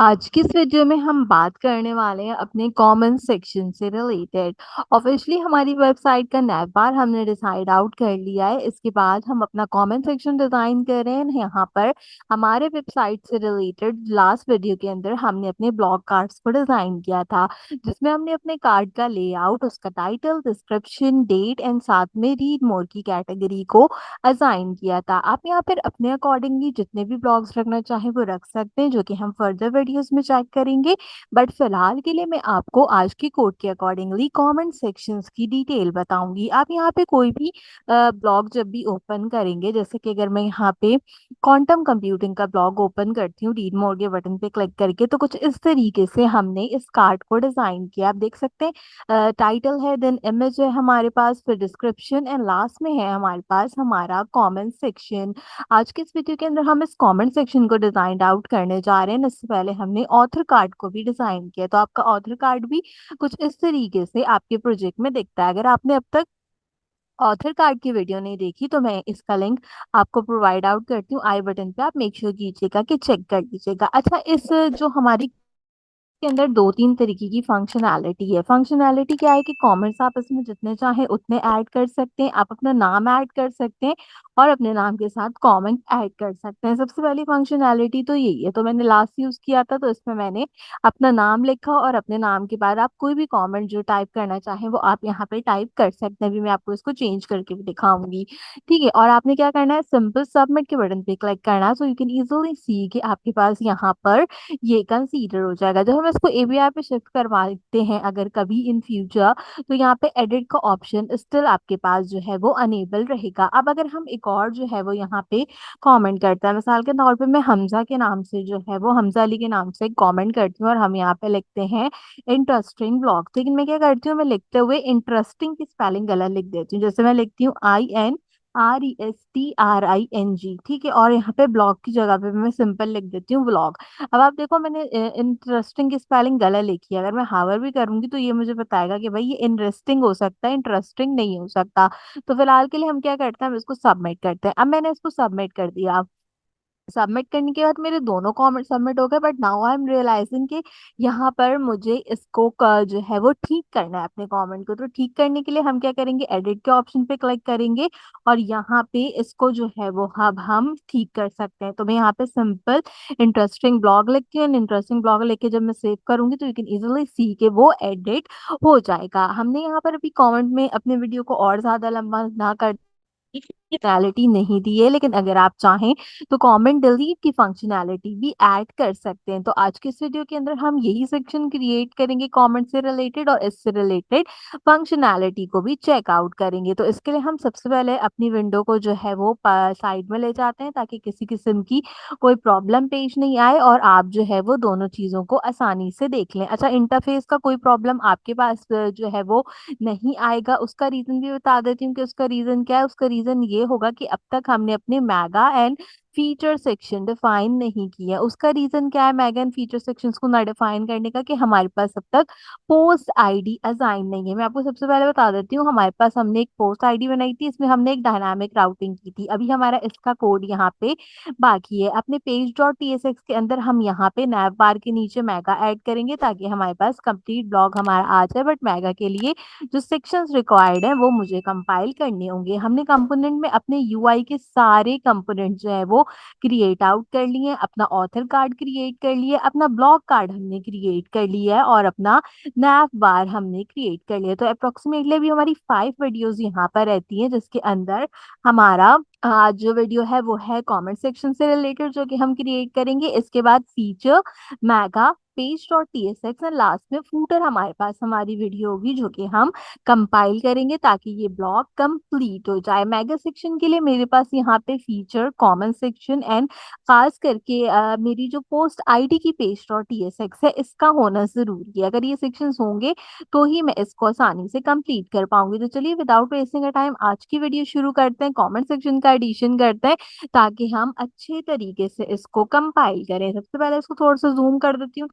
आज की इस वीडियो में हम बात करने वाले हैं अपने कमेंट सेक्शन से रिलेटेड। ऑब्वियसली हमारी वेबसाइट का नैव बार हमने डिसाइड आउट कर लिया है। इसके बाद हम अपना कमेंट सेक्शन डिजाइन कर रहे हैं। यहाँ पर हमारे वेबसाइट से रिलेटेड लास्ट वीडियो के अंदर हमने अपने ब्लॉग कार्ड्स को डिजाइन किया था, जिसमें हमने अपने कार्ड का लेआउट, उसका टाइटल, डिस्क्रिप्शन, डेट एंड साथ में रीड मोर की कैटेगरी को असाइन किया था। आप यहाँ पर अपने अकॉर्डिंगली जितने भी ब्लॉग्स रखना चाहें वो रख सकते हैं, जो कि हम फर्दर वीडियोस में चेक करेंगे। बट फिलहाल के लिए मैं आपको आज की कोड के अकॉर्डिंगली कमेंट सेक्शंस की डिटेल बताऊंगी। आप यहाँ पे कोई भी ब्लॉग जब भी ओपन करेंगे, जैसे कि अगर मैं यहाँ पे क्वांटम कंप्यूटिंग का ब्लॉग ओपन करती हूँ रीड मोर के बटन पे क्लिक करके, तो कुछ इस तरीके से हमने इस कार्ड को डिजाइन किया। आप देख सकते हैं टाइटल है, देन इमेज है हमारे पास, फिर डिस्क्रिप्शन एंड लास्ट में है हमारे पास हमारा कमेंट सेक्शन। आज के इस वीडियो के अंदर हम इस कमेंट सेक्शन को डिजाइन आउट करने जा रहे हैं। इससे पहले हमने ऑथर कार्ड को भी डिजाइन किया, तो आपका ऑथर कार्ड भी कुछ इस तरीके से आपके प्रोजेक्ट में दिखता है। अगर आपने अब तक ऑथर कार्ड की वीडियो नहीं देखी तो मैं इसका लिंक आपको प्रोवाइड आउट करती हूँ आई बटन पे। आप मेक श्योर कीजिएगा कि चेक कर लीजिएगा। अच्छा, इस जो हमारी के अंदर दो तीन तरीके की फंक्शनैलिटी है। फंक्शनैलिटी क्या है कि कमेंट्स आप इसमें जितने चाहें उतने ऐड कर सकते हैं। आप अपना नाम ऐड कर सकते हैं और अपने नाम के साथ कमेंट ऐड कर सकते हैं। सबसे पहली फंक्शनैलिटी तो यही है। तो मैंने लास्ट यूज किया था, तो इसमें मैंने अपना नाम लिखा और अपने नाम के बाद आप कोई भी कमेंट जो टाइप करना चाहें वो आप यहाँ पे टाइप कर सकते हैं। अभी मैं आपको इसको चेंज करके भी दिखाऊंगी। ठीक है, और आपने क्या करना है, सिंपल सबमिट के बटन पे क्लिक करना है, सो यू कैन इजिली सी कि आपके पास यहाँ पर ये कंसीडर हो जाएगा। जब हम इसको एबीआई पे शिफ्ट करवाते हैं अगर कभी इन फ्यूचर, तो यहाँ पे एडिट का ऑप्शन स्टिल आपके पास जो है वो अनेबल रहेगा। अब अगर हम एक और जो है वो यहाँ पे कमेंट करते हैं, मिसाल के तौर पे मैं हमजा के नाम से जो है वो हमजा अली के नाम से कमेंट करती हूँ और हम यहाँ पे लिखते हैं इंटरेस्टिंग ब्लॉग। लेकिन मैं क्या करती हूँ, मैं लिखते हुए इंटरेस्टिंग की स्पेलिंग गलत लिख देती हूँ। जैसे मैं लिखती हूँ INRESTRING, ठीक है, और यहाँ पे ब्लॉग की जगह पे मैं सिंपल लिख देती हूँ व्लॉग। अब आप देखो, मैंने इंटरेस्टिंग की स्पेलिंग गलत लिखी है। अगर मैं हावर भी करूंगी तो ये मुझे बताएगा कि भाई ये इंटरेस्टिंग हो सकता है, इंटरेस्टिंग नहीं हो सकता। तो फिलहाल के लिए हम क्या करते हैं, हम इसको सबमिट करते हैं। अब मैंने इसको सबमिट कर दिया। सबमिट करने के बाद मेरे दोनों कमेंट सबमिट हो गए, but now I am realising कि यहाँ पर मुझे इसको जो है वो ठीक करना है अपने कमेंट को। तो ठीक करने के लिए हम क्या करेंगे, एडिट के ऑप्शन पे क्लिक करेंगे और यहाँ पे इसको जो है वो अब हम ठीक कर सकते हैं। तो मैं यहाँ पे सिंपल इंटरेस्टिंग ब्लॉग लिखती हूँ। इंटरेस्टिंग ब्लॉग लिख के जब मैं सेव करूंगी तो यू कैन इजिली सी के वो एडिट हो जाएगा। हमने यहाँ पर अभी कमेंट में अपने वीडियो को और ज्यादा लंबा ना कर फंक्शनैलिटी नहीं दी है, लेकिन अगर आप चाहें तो कमेंट डिलीट की फंक्शनैलिटी भी ऐड कर सकते हैं। तो आज के इस वीडियो के अंदर हम यही सेक्शन क्रिएट करेंगे कमेंट से रिलेटेड, और इससे रिलेटेड फंक्शनैलिटी को भी चेकआउट करेंगे। तो इसके लिए हम सबसे पहले अपनी विंडो को जो है वो साइड में ले जाते हैं, ताकि किसी किस्म की कोई प्रॉब्लम पेश नहीं आए और आप जो है वो दोनों चीजों को आसानी से देख लें। अच्छा, इंटरफेस का कोई प्रॉब्लम आपके पास जो है वो नहीं आएगा, उसका रीजन भी बता देती हूँ कि उसका रीजन क्या है। उसका रीजन ये होगा कि अब तक हमने अपने mega and feature section define नहीं किया। उसका रीजन क्या है मेगा एंड फीचर सेक्शंस को ना डिफाइन करने का, कि हमारे पास अब तक पोस्ट आईडी असाइन नहीं है। मैं आपको सबसे पहले बता देती हूँ, हमारे पास हमने एक पोस्ट आईडी बनाई थी, इसमें हमने एक डायनामिक राउटिंग की थी। अभी हमारा इसका कोड यहाँ पे बाकी है। अपने पेज डॉट टीएसएक्स के अंदर हम यहाँ पे नैव बार के नीचे मेगा ऐड करेंगे, ताकि हमारे पास कंप्लीट ब्लॉग हमारा आ जाए। बट मेगा के लिए जो सेक्शंस रिक्वायर्ड है वो मुझे कंपाइल करने होंगे। हमने कंपोनेंट में अपने यूआई के सारे कंपोनेंट जो है वो क्रिएट आउट कर लिए हैं। अपना ऑथर कार्ड क्रिएट कर लिए, अपना ब्लॉग कार्ड हमने क्रिएट कर लिया है, और अपना नैव बार हमने क्रिएट कर लिया। तो अप्रोक्सीमेटली अभी हमारी 5 वीडियोस यहाँ पर रहती हैं, जिसके अंदर हमारा आज जो वीडियो है वो है कमेंट सेक्शन से रिलेटेड, जो कि हम क्रिएट करेंगे। इसके बाद feature, mega, page dot TSX and last में फूटर हमारे पास हमारी वीडियो होगी, जो कि हम कंपाइल करेंगे ताकि ये ब्लॉग कंप्लीट हो जाए। मेगा सेक्शन के लिए मेरे पास यहाँ pay feature, common section and खास करके मेरी जो पोस्ट आईडी की पेज डॉट टीएसएक्स है इसका होना जरूरी है। अगर ये सेक्शंस होंगे तो ही मैं इसको आसानी से कंप्लीट कर पाऊंगी। तो चलिए विदाउट वेस्टिंग अ टाइम आज की वीडियो शुरू करते हैं, कमेंट सेक्शन का एडिशन करते हैं, ताकि हम अच्छे तरीके से इसको कंपाइल करें। सबसे पहले इसको थोड़ा सा जूम कर देती हूँ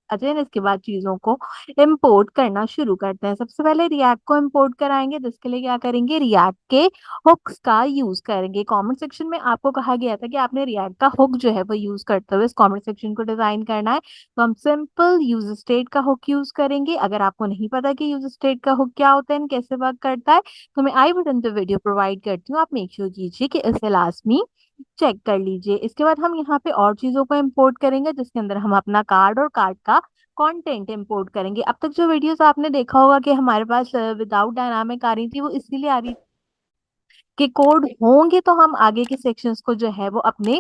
अच्छा है, इसके बाद चीजों को इंपोर्ट करना शुरू करते हैं। सबसे पहले रिएक्ट को इंपोर्ट कराएंगे, जिसके लिए क्या करेंगे, रिएक्ट के हुक्स का यूज करेंगे। कमेंट सेक्शन में आपको कहा गया था कि आपने रिएक्ट का हुक जो है वो यूज करते हुए इस कमेंट सेक्शन को डिजाइन करना है। तो हम सिंपल यूज स्टेट का हुक यूज करेंगे। अगर आपको नहीं पता कि यूज स्टेट का हुक क्या होता है and कैसे वर्क करता है, तो मैं आई बटन पे वीडियो प्रोवाइड करती हूँ, आप मेक श्योर कीजिए कि इसे लास्ट में चेक कर लीजिए। इसके बाद हम यहाँ पे और चीजों को इंपोर्ट करेंगे, जिसके अंदर हम अपना कार्ड और कार्ड का कंटेंट इंपोर्ट करेंगे। अब तक जो वीडियोस आपने देखा होगा कि हमारे पास विदाउट डायनामिक आ रही थी, वो इसीलिए आ रही कि कोड होंगे तो हम आगे के सेक्शंस को जो है वो अपने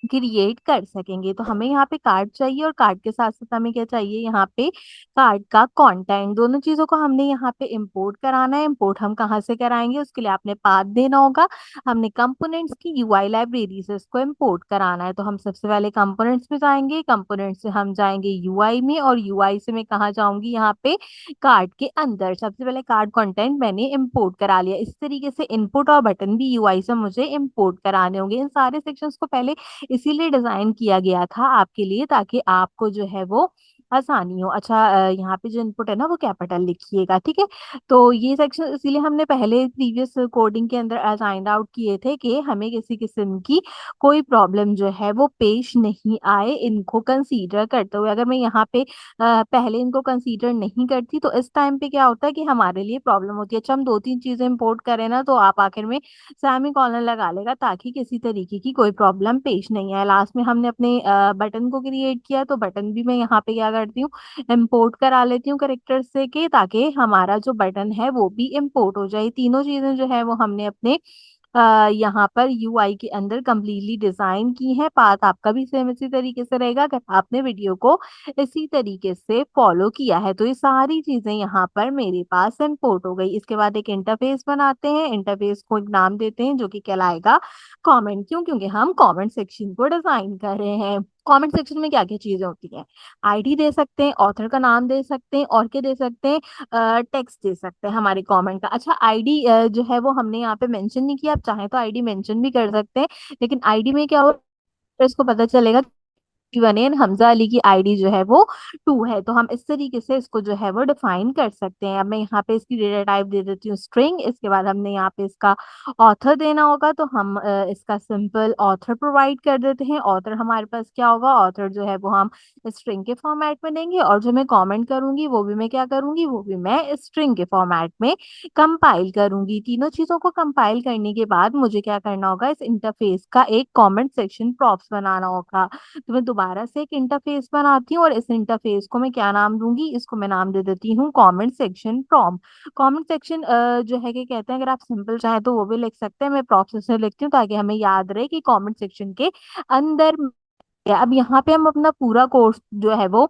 क्रिएट कर सकेंगे। तो हमें यहाँ पे कार्ड चाहिए और कार्ड के साथ साथ हमें क्या चाहिए, यहाँ पे कार्ड का कंटेंट। दोनों चीजों को हमने यहाँ पे इंपोर्ट कराना है। इंपोर्ट हम कहाँ से कराएंगे, उसके लिए आपने पाथ देना होगा। हमने कंपोनेंट्स की यूआई लाइब्रेरी से इसको इंपोर्ट कराना है। तो हम सबसे पहले कंपोनेंट्स में जाएंगे, कंपोनेंट्स से हम जाएंगे यूआई में, और यूआई से मैं कहाँ जाऊंगी, यहाँ पे कार्ड के अंदर। सबसे पहले कार्ड कंटेंट मैंने इंपोर्ट करा लिया। इस तरीके से इनपुट और बटन भी यूआई से मुझे इंपोर्ट कराने होंगे। इन सारे सेक्शंस को पहले इसीलिए डिजाइन किया गया था आपके लिए, ताकि आपको जो है वो आसानी हो। अच्छा, यहाँ पे जो इनपुट है ना वो कैपिटल लिखिएगा, ठीक है। तो ये सेक्शन इसीलिए हमने पहले प्रीवियस कोडिंग के अंदर असाइंड आउट किए थे कि हमें किसी किस्म की कोई प्रॉब्लम जो है वो पेश नहीं आए इनको कंसीडर करते हुए। अगर मैं यहाँ पे पहले इनको कंसीडर नहीं करती, तो इस टाइम पे क्या होता है कि हमारे लिए प्रॉब्लम होती है। अच्छा, हम दो तीन चीजें इंपोर्ट करें ना, तो आप आखिर में सेमी कॉलन लगा लेगा, ताकि किसी तरीके की कोई प्रॉब्लम पेश नहीं आए। लास्ट में हमने अपने बटन को क्रिएट किया, तो बटन भी मैं यहाँ पे क्या करती हूँ, इंपोर्ट करा लेती हूँ करेक्टर से, के ताकि हमारा जो बटन है वो भी इंपोर्ट हो जाए। तीनों चीजें जो है वो हमने अपने यहाँ पर यूआई के अंदर कंप्लीटली डिजाइन की है। पाथ आपका भी सेम इसी तरीके से रहेगा, अगर आपने वीडियो को इसी तरीके से फॉलो किया है। तो ये सारी चीजें यहाँ पर मेरे पास इंपोर्ट हो गई। इसके बाद एक इंटरफेस बनाते हैं। इंटरफेस को एक नाम देते हैं जो कि कहलाएगा कमेंट। क्यों? क्योंकि हम कमेंट सेक्शन को डिजाइन कर रहे हैं। कमेंट सेक्शन में क्या क्या चीजें होती हैं, आईडी दे सकते हैं, ऑथर का नाम दे सकते हैं, और क्या दे सकते हैं, टेक्स्ट दे सकते हैं हमारे कमेंट का। अच्छा, आईडी जो है वो हमने यहाँ पे मेंशन नहीं किया, आप चाहें तो आईडी मेंशन भी कर सकते हैं, लेकिन आईडी में क्या हो, इसको पता चलेगा वनेन हमजा अली की आईडी जो है वो 2 है। तो हम इस तरीके से इसको जो है वो डिफाइन कर सकते हैं। अब मैं यहाँ पे इसकी डेटा टाइप दे देती हूँ स्ट्रिंग। इसके बाद हमने यहाँ पे इसका ऑथर देना होगा, तो हम इसका सिंपल ऑथर प्रोवाइड कर देते हैं। ऑथर हमारे पास क्या होगा, ऑथर जो है वो हम स्ट्रिंग के फॉर्मेट में देंगे, और जो मैं कमेंट करूंगी वो भी मैं क्या करूंगी, वो भी मैं स्ट्रिंग के फॉर्मेट में कंपाइल करूंगी। तीनों चीजों को कंपाइल करने के बाद मुझे क्या करना होगा, इस इंटरफेस का एक कमेंट सेक्शन प्रॉप्स बनाना होगा। तो मैं दोबारा से एक इंटरफेस बनाती हूँ, और इस इंटरफेस को मैं क्या नाम दूंगी, इसको मैं नाम दे देती हूँ कमेंट सेक्शन प्रॉम। कमेंट सेक्शन जो है कि कहते हैं, अगर आप सिंपल चाहें तो वो भी लिख सकते हैं, मैं प्रोसेस से लिखती हूँ ताकि हमें याद रहे कि कमेंट सेक्शन के अंदर है। अब यहाँ पे हम अपना पूरा कोर्स जो है वो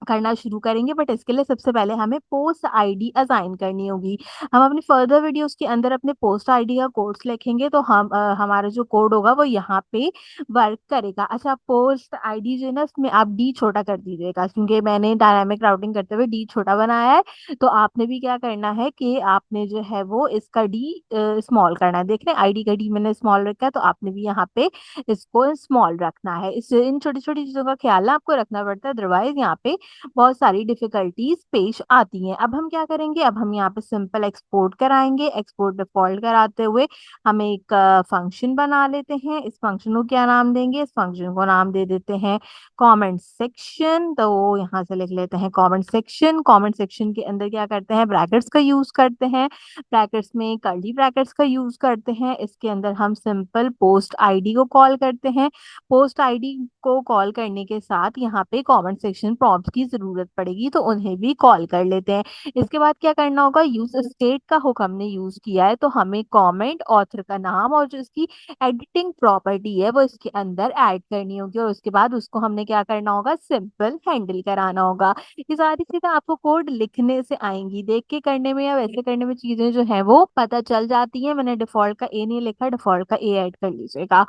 करना शुरू करेंगे, बट इसके लिए सबसे पहले हमें पोस्ट आईडी असाइन करनी होगी। हम अपनी फर्दर वीडियोस के अंदर अपने पोस्ट आईडी का कोड्स लिखेंगे, तो हम हमारा जो कोड होगा वो यहाँ पे वर्क करेगा। अच्छा, पोस्ट आईडी जो है ना, उसमें आप डी छोटा कर दीजिएगा, क्योंकि मैंने डायनामिक राउटिंग करते हुए डी छोटा बनाया है। तो आपने भी क्या करना है कि आपने जो है वो इसका डी स्मॉल करना है। देख रहे हैं, आईडी का डी मैंने स्मॉल रखा है, तो आपने भी यहाँ पे इसको स्मॉल रखना है। इस इन छोटी छोटी चीजों का ख्याल आपको रखना पड़ता है, अदरवाइज यहाँ पे बहुत सारी डिफिकल्टीज पेश आती हैं। अब हम क्या करेंगे, अब हम यहाँ पे सिंपल एक्सपोर्ट कराएंगे। एक्सपोर्ट डिफॉल्ट कराते हुए हम एक फंक्शन बना लेते हैं। इस फंक्शन को क्या नाम देंगे, इस फंक्शन को नाम दे देते हैं कमेंट सेक्शन। तो यहाँ से लिख लेते हैं कमेंट सेक्शन। कमेंट सेक्शन के अंदर क्या करते हैं, ब्रैकेट्स का यूज करते हैं, ब्रैकेट्स में कर्ली ब्रैकेट्स का यूज करते हैं। इसके अंदर हम सिंपल पोस्ट आईडी को कॉल करते हैं। पोस्ट आईडी को कॉल करने के साथ यहाँ पे कमेंट सेक्शन प्रॉम्प्ट की जरूरत पड़ेगी, तो उन्हें भी कॉल कर लेते हैं। इसके बाद क्या करना होगा, यूज स्टेट का हुक हमने यूज किया है, तो हमें कमेंट ऑथर का नाम और जो इसकी एडिटिंग प्रॉपर्टी है वो इसके अंदर ऐड करनी होगी, और उसके बाद उसको हमने क्या करना होगा, सिंपल हैंडल कराना होगा। ये सारी चीजें आपको कोड लिखने से आएंगी, देख के करने में या वैसे करने में चीजें जो है वो पता चल जाती हैं। मैंने डिफॉल्ट का ए नहीं लिखा, डिफॉल्ट का ए ऐड कर लीजिएगा।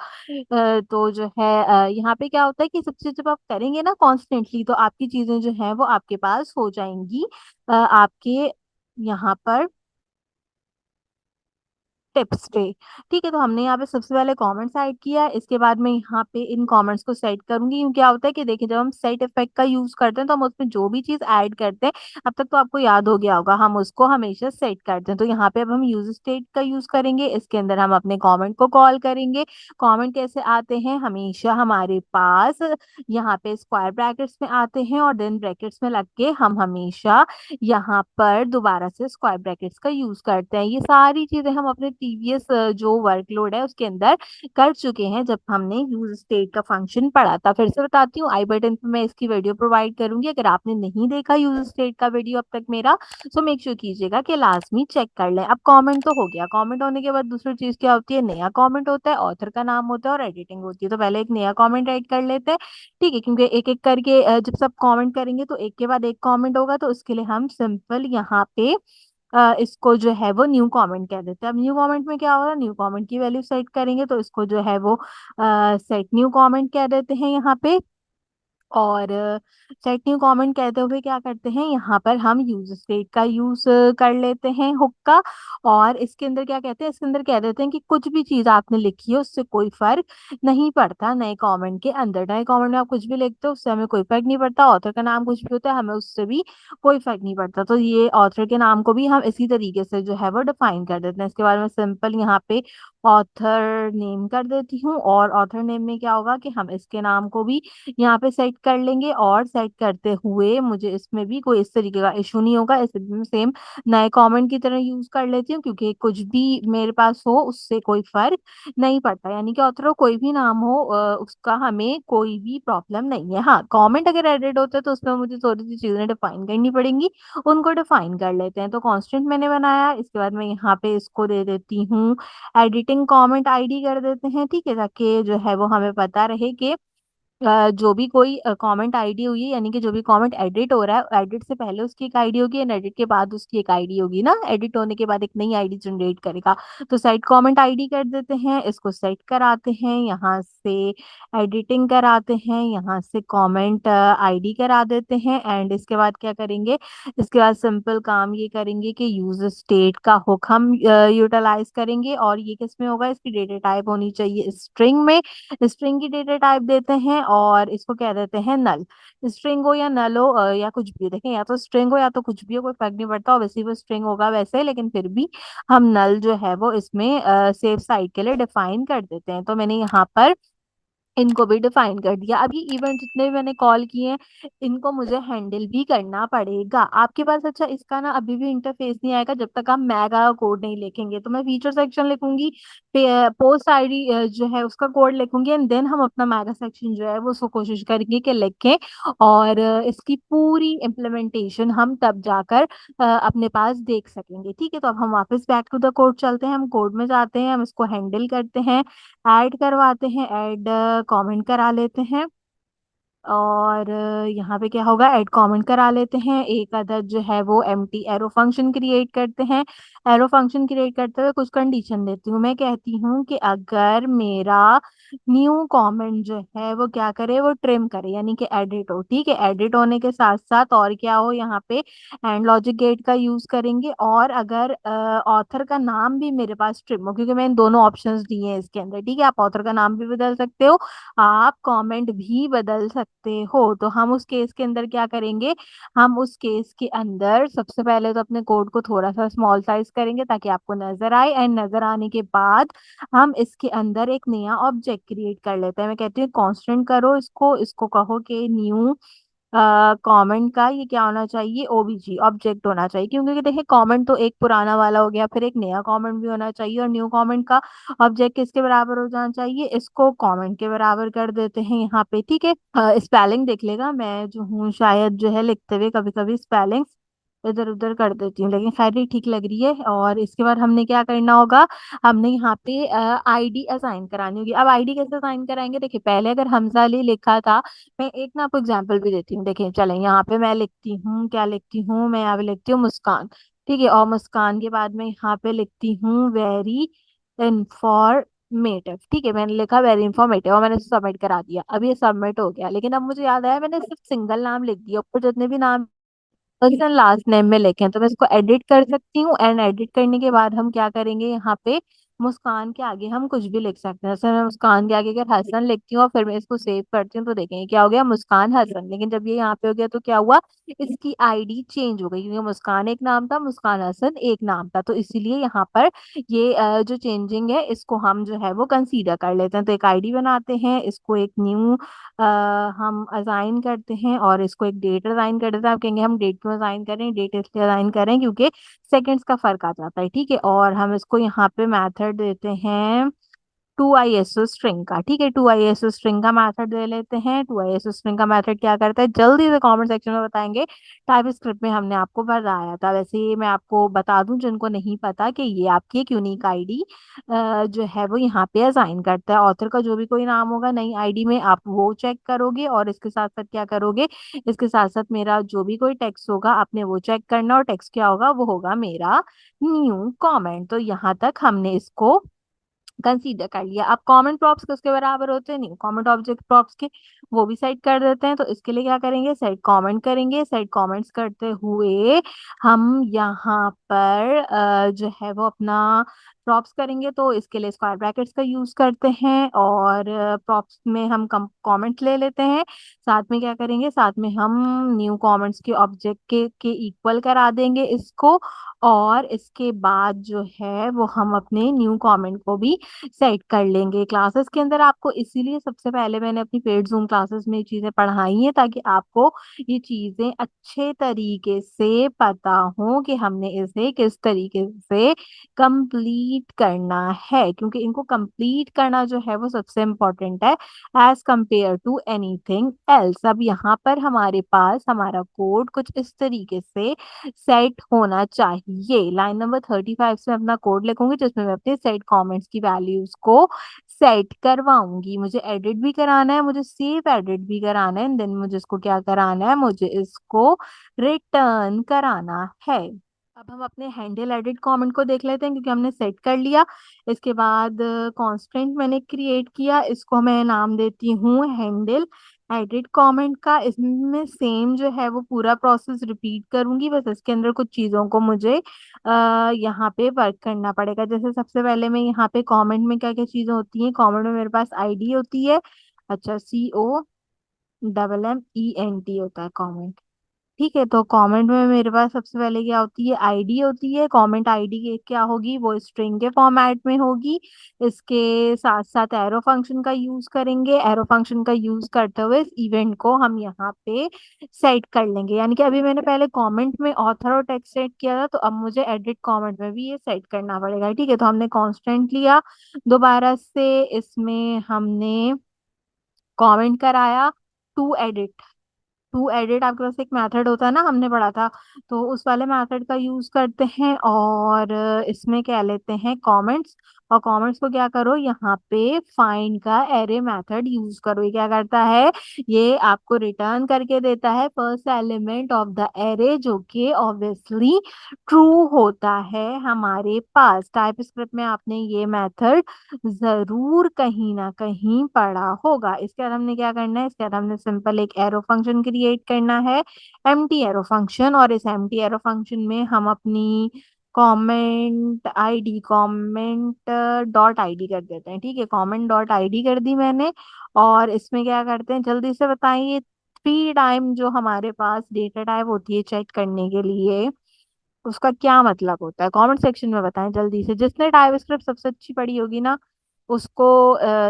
तो जो है यहाँ पे क्या होता है कि सब चीज जब आप करेंगे ना कॉन्स्टेंटली, तो आपकी चीजें जो है वो आपके पास हो जाएंगी। आपके यहाँ पर टिप्स डे। ठीक है, तो हमने यहाँ पे सबसे पहले कमेंट्स ऐड किया है, इसके बाद मैं यहाँ पे इन कमेंट्स को सेट करूंगी। क्योंकि क्या होता है कि देखिए, जब हम सेट इफेक्ट का यूज करते हैं तो हम उसमें जो भी चीज ऐड करते हैं, अब तक तो आपको याद हो गया होगा, हम उसको हमेशा सेट करते हैं। तो यहाँ पे अब हम यूज स्टेट का यूज करेंगे, इसके अंदर हम अपने कमेंट को कॉल करेंगे। कमेंट कैसे आते हैं, हमेशा हमारे पास यहाँ पे स्क्वायर ब्रैकेट्स में आते हैं, और देन ब्रैकेट्स में लग के हम हमेशा यहाँ पर दोबारा से स्क्वायर ब्रैकेट्स का यूज करते हैं। ये सारी चीजें हम अपने प्रीवियस जो वर्कलोड है उसके अंदर कर चुके हैं, जब हमने यूज स्टेट का फंक्शन पढ़ा था। फिर से बताती हूँ, आई बटन पे मैं इसकी वीडियो प्रोवाइड करूंगी। अगर आपने नहीं देखा यूज स्टेट का वीडियो अब तक मेरा, तो मेक श्योर कीजिएगा कि लाजमी चेक कर लें। अब कमेंट तो हो गया, कमेंट होने के बाद दूसरी चीज क्या होती है, नया कमेंट होता है, ऑथर का नाम होता है और एडिटिंग होती है। तो पहले एक नया कमेंट ऐड कर लेते हैं। ठीक है, क्योंकि एक एक करके जब सब कमेंट करेंगे तो एक के बाद एक कमेंट होगा, तो उसके लिए हम सिंपल यहाँ पे इसको जो है वो न्यू कमेंट कह देते हैं। अब न्यू कमेंट में क्या होगा, न्यू कमेंट की वैल्यू सेट करेंगे, तो इसको जो है वो सेट न्यू कमेंट कह देते हैं यहाँ पे। और सेट न्यू कमेंट कहते हुए क्या करते हैं, यहाँ पर हम यूज स्टेट का यूज कर लेते हैं, हुक का। और इसके अंदर क्या कहते हैं, इसके अंदर कह देते हैं कि कुछ भी चीज आपने लिखी है उससे कोई फर्क नहीं पड़ता नए कमेंट के अंदर। नए कमेंट में आप कुछ भी लिखते हो उससे हमें कोई फर्क नहीं पड़ता, ऑथर का नाम कुछ भी होता है हमें उससे भी कोई फर्क नहीं पड़ता। तो ये ऑथर के नाम को भी हम इसी तरीके से जो है वो डिफाइन कर देते हैं। इसके बाद में सिंपल यहाँ पे ऑथर नेम कर देती हूँ, और ऑथर नेम में क्या होगा कि हम इसके नाम को भी यहाँ पे सेट कर लेंगे। और सेट करते हुए मुझे इसमें भी कोई इस तरीके का इशू नहीं होगा, इसे भी मैं सेम नए कमेंट की तरह यूज कर लेती हूँ, क्योंकि कुछ भी मेरे पास हो उससे कोई फर्क नहीं पड़ता। यानी कि ऑथर कोई भी नाम हो उसका हमें कोई भी प्रॉब्लम नहीं है। हाँ, कमेंट अगर एडिट होता है तो उसमें मुझे थोड़ी सी चीजें डिफाइन करनी पड़ेंगी, उनको डिफाइन कर लेते हैं। तो कांस्टेंट मैंने बनाया, इसके बाद मैं यहाँ पे इसको दे देती हूँ एडिटिंग कमेंट आईडी कर देते हैं। ठीक है, ताकि जो है वो हमें पता रहे कि जो भी कोई कमेंट आईडी हुई है, यानी कि जो भी कमेंट एडिट हो रहा है, एडिट से पहले उसकी एक आईडी होगी एंड एडिट के बाद उसकी एक आईडी होगी ना, एडिट होने के बाद एक नई आईडी जनरेट करेगा। तो सेट कमेंट आईडी कर देते हैं, इसको सेट कराते हैं, यहाँ से एडिटिंग कराते हैं, यहाँ से कमेंट आईडी करा देते हैं। एंड इसके बाद क्या करेंगे, इसके बाद सिंपल काम ये करेंगे कि यूज स्टेट का हुक हम यूटिलाइज करेंगे। और ये किस में होगा, इसकी डेटा टाइप होनी चाहिए स्ट्रिंग में। स्ट्रिंग की डेटा टाइप देते हैं और इसको कह देते हैं नल। स्ट्रिंग हो या नल हो या कुछ भी हो, देखें या तो स्ट्रिंग हो या तो कुछ भी हो, कोई फर्क नहीं पड़ता। ऑब्वियसली वो स्ट्रिंग होगा वैसे, लेकिन फिर भी हम नल जो है वो इसमें सेफ साइड के लिए डिफाइन कर देते हैं। तो मैंने यहाँ पर इनको भी डिफाइन कर दिया। अब ये इवेंट जितने भी मैंने कॉल किए हैं, इनको मुझे हैंडल भी करना पड़ेगा आपके पास। अच्छा, इसका ना अभी भी इंटरफेस नहीं आएगा जब तक आप मैगा कोड नहीं लिखेंगे। तो मैं फीचर सेक्शन लिखूंगी, पोस्ट आईडी जो है उसका कोड लिखूंगी, एंड देन हम अपना मैगा सेक्शन जो है वो उसको कोशिश करेंगे कि लिखें। और इसकी पूरी इम्प्लीमेंटेशन हम तब जाकर अपने पास देख सकेंगे। ठीक है, तो अब हम वापस बैक टू द कोड चलते हैं। हम कोड में जाते हैं, हम इसको हैंडल करते हैं, ऐड करवाते हैं, ऐड कमेंट करा लेते हैं। और यहाँ पे क्या होगा, ऐड कमेंट करा लेते हैं। एक अदर जो है वो एम्प्टी एरो फंक्शन क्रिएट करते हैं। एरो फंक्शन क्रिएट करते हुए कुछ कंडीशन देती हूँ। मैं कहती हूँ कि अगर मेरा न्यू कमेंट जो है वो क्या करे, वो ट्रिम करे, यानी कि एडिट हो। ठीक है, एडिट होने के साथ साथ और क्या हो, यहाँ पे एंड लॉजिक गेट का यूज करेंगे। और अगर ऑथर का नाम भी मेरे पास ट्रिम हो, क्योंकि मैंने दोनों ऑप्शंस दिए हैं इसके अंदर। ठीक है, आप ऑथर का नाम भी बदल सकते हो, आप कमेंट भी बदल सकते हो। तो हम उस केस के अंदर क्या करेंगे, हम उस केस के अंदर सबसे पहले तो अपने कोड को थोड़ा सा स्मॉल साइज करेंगे ताकि आपको नजर आए। एंड नजर आने के बाद हम इसके अंदर एक नया ऑब्जेक्ट क्रिएट कर लेते हैं। मैं कहती हूँ कांस्टेंट करो इसको, इसको कहो कि न्यू कमेंट का ये क्या होना चाहिए, ओबीजी ऑब्जेक्ट होना चाहिए। क्योंकि देखिए, कमेंट तो एक पुराना वाला हो गया, फिर एक नया कमेंट भी होना चाहिए। और न्यू कमेंट का ऑब्जेक्ट किसके बराबर हो जाना चाहिए, इसको कमेंट के बराबर कर देते हैं यहाँ पे। ठीक है, स्पेलिंग देख लेगा, मैं जो हूँ शायद जो है लिखते हुए कभी कभी स्पेलिंग इधर उधर कर देती हूँ, लेकिन खैर ये ठीक लग रही है। और इसके बाद हमने क्या करना होगा, हमने यहाँ पे आईडी असाइन करानी होगी। अब आईडी कैसे असाइन कराएंगे, देखिए पहले अगर हमजा अली लिखा था, मैं एक ना आपको एग्जांपल भी देती हूँ। देखिए चलें, यहाँ पे मैं लिखती हूँ, क्या लिखती हूँ, मैं यहाँ पे लिखती हूँ मुस्कान। ठीक है, और मुस्कान के बाद मैं यहाँ पे लिखती हूँ वेरी इंफॉर्मेटिव। ठीक है, मैंने लिखा वेरी इंफॉर्मेटिव और मैंने सबमिट करा दिया। अब ये सबमिट हो गया, लेकिन अब मुझे याद आया मैंने सिर्फ सिंगल नाम लिख दिया, ऊपर जितने भी नाम पर्सन लास्ट नेम में लिखे हैं, तो मैं इसको एडिट कर सकती हूँ। एंड एडिट करने के बाद हम क्या करेंगे, यहाँ पे मुस्कान के आगे हम कुछ भी लिख सकते हैं। जैसे मैं मुस्कान के आगे अगर हसन लिखती हूँ और फिर मैं इसको सेव करती हूँ, तो देखेंगे क्या हो गया, मुस्कान हसन। लेकिन जब ये यहाँ पे हो गया तो क्या हुआ, इसकी आईडी चेंज हो गई, क्योंकि मुस्कान एक नाम था, मुस्कान हसन एक नाम था। तो इसीलिए यहाँ पर ये जो चेंजिंग है इसको हम जो है वो कंसीडर कर लेते हैं। तो एक आईडी बनाते हैं, इसको एक न्यू हम असाइन करते हैं, और इसको एक डेट असाइन कर देते हैं। आप कहेंगे हम डेट क्यों असाइन करें, डेट इसलिए असाइन करें क्योंकि सेकंड्स का फर्क आ जाता है, ठीक है। और हम इसको यहाँ पे मेथड देते हैं to I S O string का, ठीक है। To I S O string का मेथड दे लेते हैं। To I S O string का मेथड क्या करता है, जल्दी से कमेंट सेक्शन में बताएंगे। टाइप स्क्रिप्ट में हमने आपको बताया था। वैसे ये मैं आपको बता दूं जिनको नहीं पता, कि ये आपकी एक यूनिक आईडी जो है वो यहाँ पे असाइन करता है। ऑथर का जो भी कोई नाम होगा नई आईडी में, आप वो चेक करोगे, और इसके साथ साथ क्या करोगे, इसके साथ साथ मेरा जो भी कोई टेक्स्ट होगा आपने वो चेक करना, और टेक्स्ट क्या होगा, वो होगा मेरा न्यू कमेंट। तो यहाँ तक हमने इसको कंसीडर कर लिया। अब कमेंट प्रॉप्स किसके बराबर होते हैं, न्यू कमेंट ऑब्जेक्ट प्रॉप्स के, वो भी सेट कर देते हैं। तो इसके लिए क्या करेंगे, सेट कमेंट करेंगे। सेट कमेंट्स करते हुए हम यहाँ पर जो है वो अपना प्रॉप्स करेंगे। तो इसके लिए स्क्वायर ब्रैकेट्स का यूज करते हैं, और प्रॉप्स में हम कमेंट ले लेते हैं। साथ में क्या करेंगे, साथ में हम न्यू कमेंट्स के ऑब्जेक्ट के इक्वल करा देंगे इसको। और इसके बाद जो है वो हम अपने न्यू कमेंट को भी सेट कर लेंगे क्लासेस के अंदर। आपको इसीलिए सबसे पहले मैंने अपनी पेड जूम क्लासेस में ये चीजें पढ़ाई हैं, ताकि आपको ये चीजें अच्छे तरीके से पता हो कि हमने इसे किस तरीके से कंप्लीट करना है, क्योंकि इनको कंप्लीट करना जो है वो सबसे इम्पोर्टेंट है as compare to anything else. अब यहाँ पर हमारे पास हमारा कोड कुछ इस तरीके से सेट होना चाहिए। लाइन नंबर 35 से मैं अपना कोड लिखूंगी, जिसमें मैं अपने सेट कमेंट्स की वैल्यूज को सेट करवाऊंगी। मुझे एडिट भी कराना है, मुझे सेव एडिट भी कराना है, देन मुझे इसको क्या कराना है, मुझे इसको रिटर्न कराना है। अब हम अपने हैंडल एडिट कमेंट को देख लेते हैं, क्योंकि हमने सेट कर लिया। इसके बाद कांस्टेंट मैंने क्रिएट किया, इसको मैं नाम देती हूँ हैंडल एडिट कमेंट का। इसमें सेम जो है वो पूरा प्रोसेस रिपीट करूंगी, बस इसके अंदर कुछ चीज़ों को मुझे यहाँ पे वर्क करना पड़ेगा। जैसे सबसे पहले मैं यहाँ पे कमेंट में क्या क्या चीज़ें होती हैं, कमेंट में मेरे पास आईडी होती है। अच्छा, COMMENT होता है कमेंट, ठीक है। तो कमेंट में मेरे पास सबसे पहले क्या होती है, आईडी होती है। कमेंट आईडी के क्या होगी, वो स्ट्रिंग के फॉर्मेट में होगी। इसके साथ साथ एरो फंक्शन का यूज करेंगे। एरो फंक्शन का यूज करते हुए इस इवेंट को हम यहाँ पे सेट कर लेंगे। यानी कि अभी मैंने पहले कमेंट में ऑथर और टेक्स्ट सेट किया था, तो अब मुझे एडिट कमेंट में भी ये सेट करना पड़ेगा, ठीक है। तो हमने कांस्टेंट लिया दोबारा से, इसमें हमने कमेंट कराया। टू एडिट, टू एडिट आपके पास एक मेथड होता है ना, हमने पढ़ा था, तो उस वाले मेथड का यूज करते हैं। और इसमें क्या लेते हैं, कमेंट्स। और कमेंट्स को क्या करो, यहाँ पे फाइंड का एरे मेथड यूज करो। ये क्या करता है, ये आपको रिटर्न करके देता है first element of the array, जो कि ऑब्वियसली ट्रू होता है हमारे पास। टाइप स्क्रिप्ट में आपने ये मेथड जरूर कहीं ना कहीं पढ़ा होगा। इसके बाद हमने क्या करना है, इसके बाद हमने सिंपल एक एरो फंक्शन क्रिएट करना है, एम्प्टी एरो फंक्शन। और इस एम्प्टी एरो फंक्शन में हम अपनी कमेंट डॉट आईडी कर देते हैं, ठीक है। कमेंट डॉट आईडी कर दी मैंने। और इसमें क्या करते हैं, जल्दी से बताइए, थ्री टाइम जो हमारे पास डेटा टाइप होती है चेक करने के लिए, उसका क्या मतलब होता है, कमेंट सेक्शन में बताएं जल्दी से। जिसने टाइप स्क्रिप्ट सबसे अच्छी पढ़ी होगी ना, उसको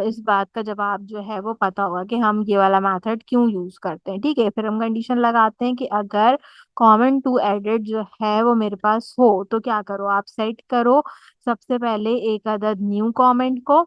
इस बात का जवाब जो है वो पता होगा कि हम ये वाला मेथड क्यों यूज करते हैं, ठीक है। फिर हम कंडीशन लगाते हैं कि अगर कमेंट टू एडिट जो है वो मेरे पास हो, तो क्या करो, आप सेट करो सबसे पहले एक अदद न्यू कमेंट को।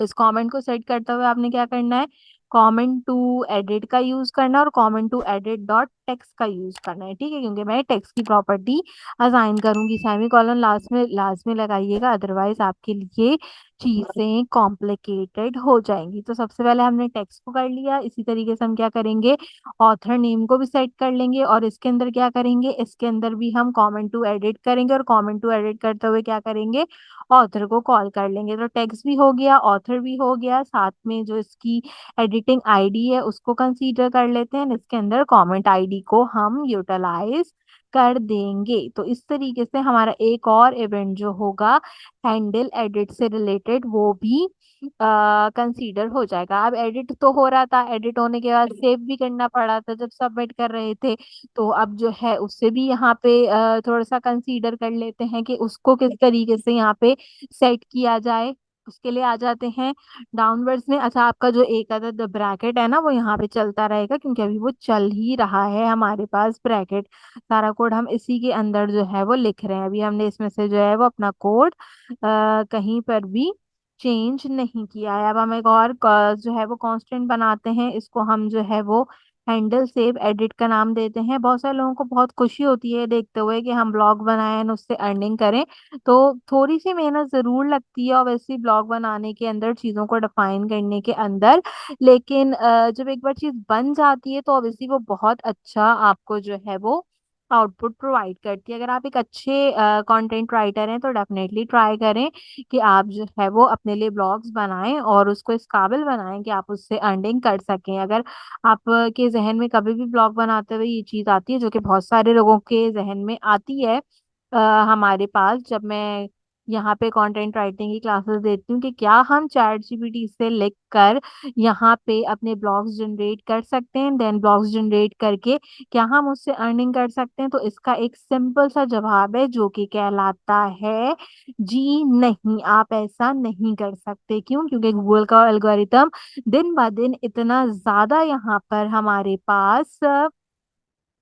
इस कमेंट को सेट करते हुए आपने क्या करना है, कमेंट टू एडिट का यूज करना है, और comment to edit dot text का यूज करना है, ठीक है। क्योंकि मैं टेक्स्ट की प्रॉपर्टी असाइन करूंगी। सेमी कॉलन लास्ट में लगाइएगा, अदरवाइज आपके लिए चीजें कॉम्प्लिकेटेड हो जाएंगी। तो सबसे पहले हमने टेक्स्ट को कर लिया, इसी तरीके से हम क्या करेंगे, ऑथर नेम को भी सेट कर लेंगे। और इसके अंदर क्या करेंगे, इसके अंदर भी हम कमेंट टू एडिट करेंगे, और कमेंट टू एडिट करते हुए क्या करेंगे, ऑथर को कॉल कर लेंगे। तो टेक्स्ट भी हो गया, ऑथर भी हो गया, साथ में जो इसकी एडिटिंग आईडी है उसको कंसीडर कर लेते हैं। इसके अंदर कमेंट आईडी आईडी को हम यूटिलाइज कर देंगे। तो इस तरीके से हमारा एक और इवेंट जो होगा हैंडल एडिट से रिलेटेड वो भी कंसीडर हो जाएगा। अब एडिट तो हो रहा था, एडिट होने के बाद सेव भी करना पड़ा था जब सबमिट कर रहे थे। तो अब जो है उससे भी यहाँ पे थोड़ा सा कंसीडर कर लेते हैं कि उसको किस तरीके से यहाँ पे सेट किया जाए। उसके लिए आ जाते हैं डाउनवर्ड्स में। अच्छा, आपका जो एक अदद ब्रैकेट है ना वो यहाँ पे चलता रहेगा, क्योंकि अभी वो चल ही रहा है हमारे पास ब्रैकेट। सारा कोड हम इसी के अंदर जो है वो लिख रहे हैं। अभी हमने इसमें से जो है वो अपना कोड कहीं पर भी चेंज नहीं किया है। अब हम एक और जो है वो कांस्टेंट बनाते हैं, इसको हम जो है वो हैंडल सेव एडिट का नाम देते हैं। बहुत सारे लोगों को बहुत खुशी होती है देखते हुए कि हम ब्लॉग बनाएं और उससे अर्निंग करें। तो थोड़ी सी मेहनत जरूर लगती है ऑब्वियसली ब्लॉग बनाने के अंदर, चीजों को डिफाइन करने के अंदर। लेकिन जब एक बार चीज बन जाती है तो ऑब्वियसली वो बहुत अच्छा आपको जो है वो आउटपुट प्रोवाइड करती है। अगर आप एक अच्छे कंटेंट राइटर हैं तो डेफिनेटली ट्राई करें कि आप जो है वो अपने लिए ब्लॉग्स बनाएं और उसको इस काबिल बनाएं कि आप उससे अर्निंग कर सकें। अगर आप के जहन में कभी भी ब्लॉग बनाते हुए ये चीज आती है, जो कि बहुत सारे लोगों के जहन में आती है, हमारे पास जब मैं यहाँ पे कंटेंट राइटिंग की क्लासेस देती हूँ, कि क्या हम चैट जीपीटी से लिख कर यहाँ पे अपने ब्लॉग्स जनरेट कर सकते हैं, देन ब्लॉग्स जनरेट करके क्या हम उससे अर्निंग कर सकते हैं। तो इसका एक सिंपल सा जवाब है जो कि कहलाता है जी नहीं, आप ऐसा नहीं कर सकते। क्यों? क्योंकि गूगल का एल्गोरिथम दिन ब दिन इतना ज्यादा यहाँ पर हमारे पास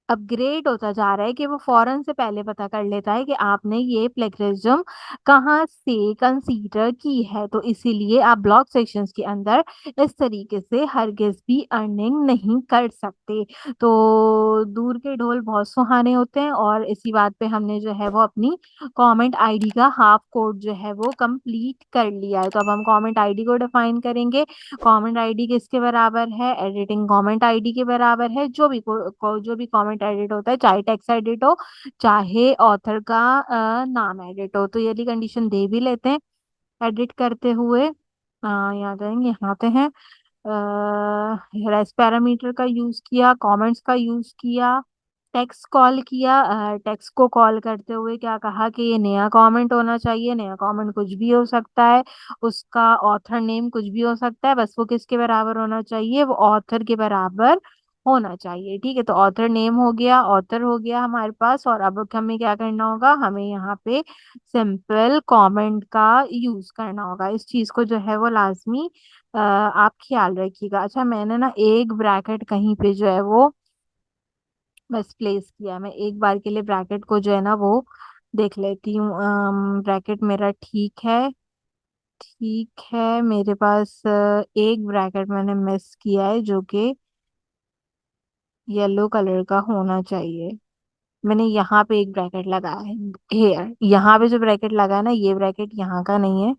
अपग्रेड होता जा रहा है कि वो फौरन से पहले पता कर लेता है कि आपने ये प्लेगरिज्म कहाँ से कंसीडर की है। तो इसीलिए आप ब्लॉग सेक्शंस के अंदर इस तरीके से हरगिज भी अर्निंग नहीं कर सकते। तो दूर के ढोल बहुत सुहाने होते हैं, और इसी बात पे हमने जो है वो अपनी कमेंट आईडी का हाफ कोड जो है वो कंप्लीट कर लिया है। तो अब हम कमेंट आईडी को डिफाइन करेंगे। कमेंट आईडी किसके बराबर है? एडिटिंग कमेंट आईडी के बराबर है। जो भी कमेंट एडिट होता है, चाहे टेक्स्ट एडिट हो चाहे ऑथर का नाम एडिट हो। तो ये वाली कंडीशन दे भी लेते हैं एडिट करते हुए। यहाँ जाएंगे, यहाँ आते हैं, रेस्ट पैरामीटर का यूज किया, कमेंट्स का यूज किया, टेक्स्ट कॉल किया। टेक्स्ट को कॉल करते हुए क्या कहा कि ये नया कमेंट होना चाहिए। नया कमेंट कुछ भी हो सकता है, उसका ऑथर नेम कुछ भी हो सकता है, बस वो किसके बराबर होना चाहिए? वो ऑथर के बराबर होना चाहिए। ठीक है, तो ऑथर नेम हो गया, ऑथर हो गया हमारे पास। और अब हमें क्या करना होगा? हमें यहाँ पे सिंपल कमेंट का यूज करना होगा। इस चीज को जो है वो लाजमी आप ख्याल रखिएगा। अच्छा, मैंने ना एक ब्रैकेट कहीं पे जो है वो बस प्लेस किया। मैं एक बार के लिए ब्रैकेट को जो है ना वो देख लेती हूँ। ब्रैकेट मेरा ठीक है, ठीक है। मेरे पास एक ब्रैकेट मैंने मिस किया है जो कि येलो कलर का होना चाहिए। मैंने यहाँ पे एक ब्रैकेट लगाया है, हेयर यहाँ पे जो ब्रैकेट लगा है ना, ये ब्रैकेट यहाँ का नहीं है,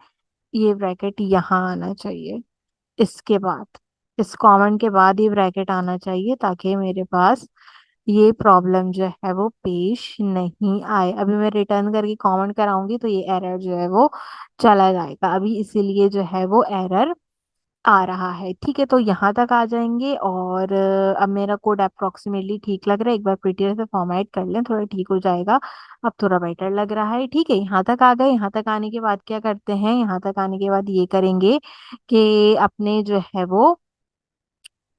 ये ब्रैकेट यहाँ आना चाहिए। इसके बाद, इस कॉमन के बाद ये ब्रैकेट आना चाहिए, ताकि मेरे पास ये प्रॉब्लम जो है वो पेश नहीं आए। अभी मैं रिटर्न करके कमेंट कराऊंगी तो ये एरर जो है वो चला जाएगा। अभी इसीलिए जो है वो एरर आ रहा है। ठीक है, तो यहाँ तक आ जाएंगे। और अब मेरा कोड अप्रोक्सीमेटली ठीक लग रहा है। एक बार प्रिटियर से फॉर्मेट कर लें, थोड़ा ठीक हो जाएगा। अब थोड़ा बेटर लग रहा है। ठीक है, यहाँ तक आ गए। यहाँ तक आने के बाद क्या करते हैं? यहाँ तक आने के बाद ये करेंगे कि अपने जो है वो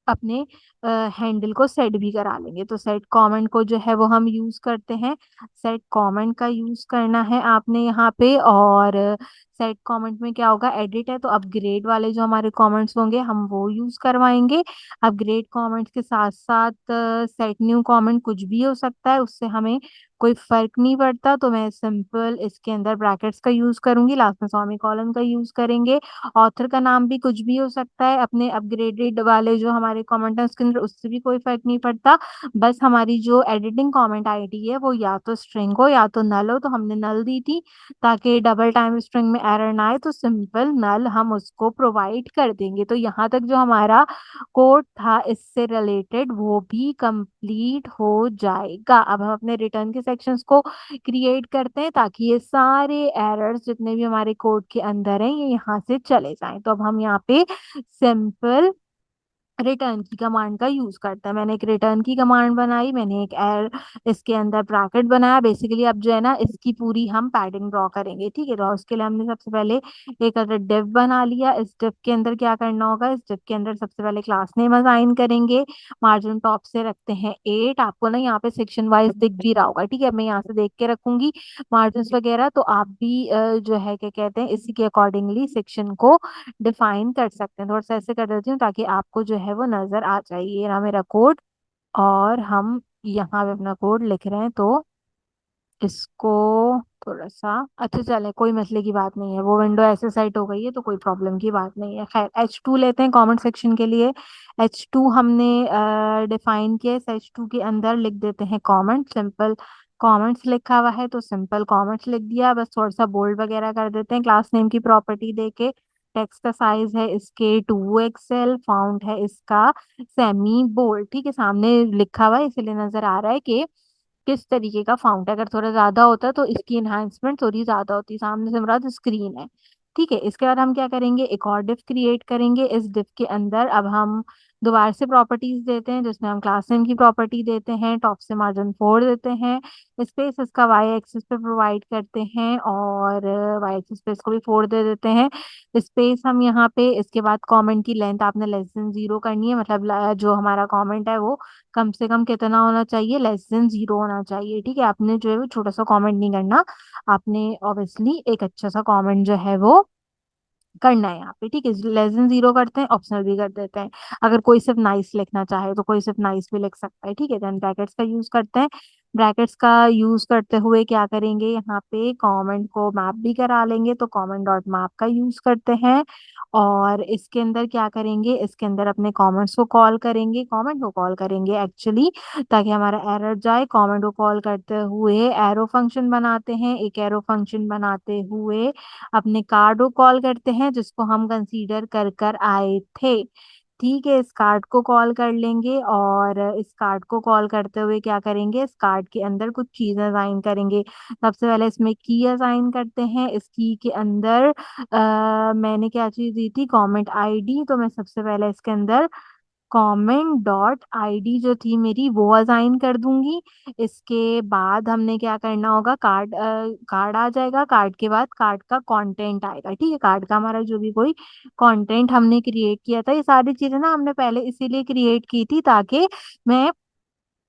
अपने हैंडल को सेट भी करा लेंगे। तो सेट कमेंट को जो है वो हम यूज करते हैं। सेट कमेंट का यूज करना है आपने यहाँ पे। और सेट कमेंट में क्या होगा? एडिट है तो अपग्रेड वाले जो हमारे कमेंट्स होंगे हम वो यूज करवाएंगे। अपग्रेड कमेंट्स के साथ साथ सेट न्यू कमेंट कुछ भी हो सकता है, उससे हमें कोई फर्क नहीं पड़ता। तो मैं सिंपल इसके अंदर ब्रैकेट्स का यूज करूंगी, लास्ट में सेमी कॉलन का यूज करेंगे। ऑथर का नाम भी कुछ भी हो सकता है, अपने अपग्रेडेड वाले जो हमारे कमेंट है उसके अंदर, उससे भी कोई फर्क नहीं पड़ता। बस हमारी जो एडिटिंग कमेंट आईडी है वो या तो स्ट्रिंग हो या तो नल हो। तो हमने नल दी थी ताकि डबल टाइम स्ट्रिंग में एरर ना आए, तो सिंपल नल हम उसको प्रोवाइड कर देंगे। तो यहाँ तक जो हमारा कोड था इससे रिलेटेड वो भी कंप्लीट हो जाएगा। अब हम अपने रिटर्न के सेक्शंस को क्रिएट करते हैं ताकि ये सारे एरर्स जितने भी हमारे कोड के अंदर हैं ये यहाँ से चले जाएं। तो अब हम यहाँ पे सिंपल रिटर्न की कमांड का यूज करता है। मैंने एक रिटर्न की कमांड बनाई, मैंने एक एर इसके अंदर ब्रैकेट बनाया। बेसिकली अब जो है ना इसकी पूरी हम पैडिंग ड्रॉ करेंगे, ठीक है। तो उसके लिए हमने सबसे पहले एक अदर डिव बना लिया। इस डिव के अंदर क्या करना होगा, इस डिव के अंदर सबसे पहले क्लास नेम असाइन करेंगे। मार्जिन टॉप से रखते हैं 8। आपको ना यहाँ पे सेक्शन वाइज दिख भी रहा होगा, ठीक है। मैं यहाँ से देख के रखूंगी मार्जिन वगैरह, तो आप भी जो है क्या कहते हैं इसी के अकॉर्डिंगली सेक्शन को डिफाइन कर सकते हैं। थोड़ा सा ऐसे कर देती हूँ ताकि आपको जो है वो नजर आ जाए। ये रहा मेरा कोड, और हम यहाँ पे अपना कोड लिख रहे हैं। तो इसको थोड़ा सा अच्छा चले, कोई मसले की बात नहीं है। वो विंडो ऐसे सेट हो गई है तो कोई प्रॉब्लम की बात नहीं है। खैर H2 लेते हैं कमेंट सेक्शन के लिए। H2 हमने डिफाइन किया। इस H2 के अंदर लिख देते हैं कमेंट। सिंपल कमेंट्स लिखा हुआ है तो सिंपल कमेंट्स लिख दिया। बस थोड़ा सा बोल्ड वगैरह कर देते हैं क्लास नेम की प्रॉपर्टी देके। टेक्स्ट का साइज है इसके 2XL, फाउंट है इसका सेमी बोल्ड, ठीक है। सामने लिखा हुआ है इसीलिए नजर आ रहा है कि किस तरीके का फाउंट है। अगर थोड़ा ज्यादा होता तो इसकी इनहांसमेंट थोड़ी ज्यादा होती। सामने से मुराद स्क्रीन है, ठीक है। इसके बाद हम क्या करेंगे, एक और डिव क्रिएट करेंगे। इस डिव के अंदर अब हम दोबारा से प्रॉपर्टीज देते हैं, जिसमें हम क्लास नेम की प्रॉपर्टी देते हैं, टॉप से मार्जिन 4 देते हैं, स्पेस इसका वाई एक्सिस पे प्रोवाइड करते हैं, और वाई एक्सिस पे इसको भी 4 दे देते हैं। स्पेस हम यहाँ पे, इसके बाद कमेंट की लेंथ आपने लेस देन 0 करनी है। मतलब जो हमारा कमेंट है वो कम से कम कितना होना चाहिए, लेस देन 0 होना चाहिए, ठीक है। आपने जो है वो छोटा सा कमेंट नहीं करना, आपने ऑब्वियसली एक अच्छा सा कमेंट जो है वो करना है यहाँ पे, ठीक है। लेस देन 0 करते हैं, ऑप्शनल भी कर देते हैं। अगर कोई सिर्फ नाइस लिखना चाहे तो कोई सिर्फ नाइस भी लिख सकता है, ठीक है। देन ब्रैकेट्स का यूज करते हैं। ब्रैकेट्स का यूज करते हुए क्या करेंगे, यहाँ पे कमेंट को मैप भी करा लेंगे, तो कमेंट डॉट मैप का यूज करते हैं। और इसके अंदर क्या करेंगे, इसके अंदर अपने कमेंट्स को कॉल करेंगे, कमेंट को कॉल करेंगे एक्चुअली, ताकि हमारा एरर जाए। कमेंट को कॉल करते हुए एरो फंक्शन बनाते हैं। एक एरो फंक्शन बनाते हुए अपने कार्ड को कॉल करते हैं, जिसको हम कंसीडर कर कर आए थे, ठीक है। इस कार्ड को कॉल कर लेंगे, और इस कार्ड को कॉल करते हुए क्या करेंगे, इस कार्ड के अंदर कुछ चीजें असाइन करेंगे। सबसे पहले इसमें की असाइन करते हैं। इस की के अंदर मैंने क्या चीज दी थी, कमेंट आईडी। तो मैं सबसे पहले इसके अंदर कमेंट डॉट आईडी जो थी मेरी वो असाइन कर दूंगी। इसके बाद हमने क्या करना होगा, कार्ड कार्ड आ जाएगा। कार्ड के बाद कार्ड का कंटेंट आएगा, ठीक है। कार्ड का हमारा जो भी कोई कंटेंट हमने क्रिएट किया था, ये सारी चीजें ना हमने पहले इसीलिए क्रिएट की थी ताकि मैं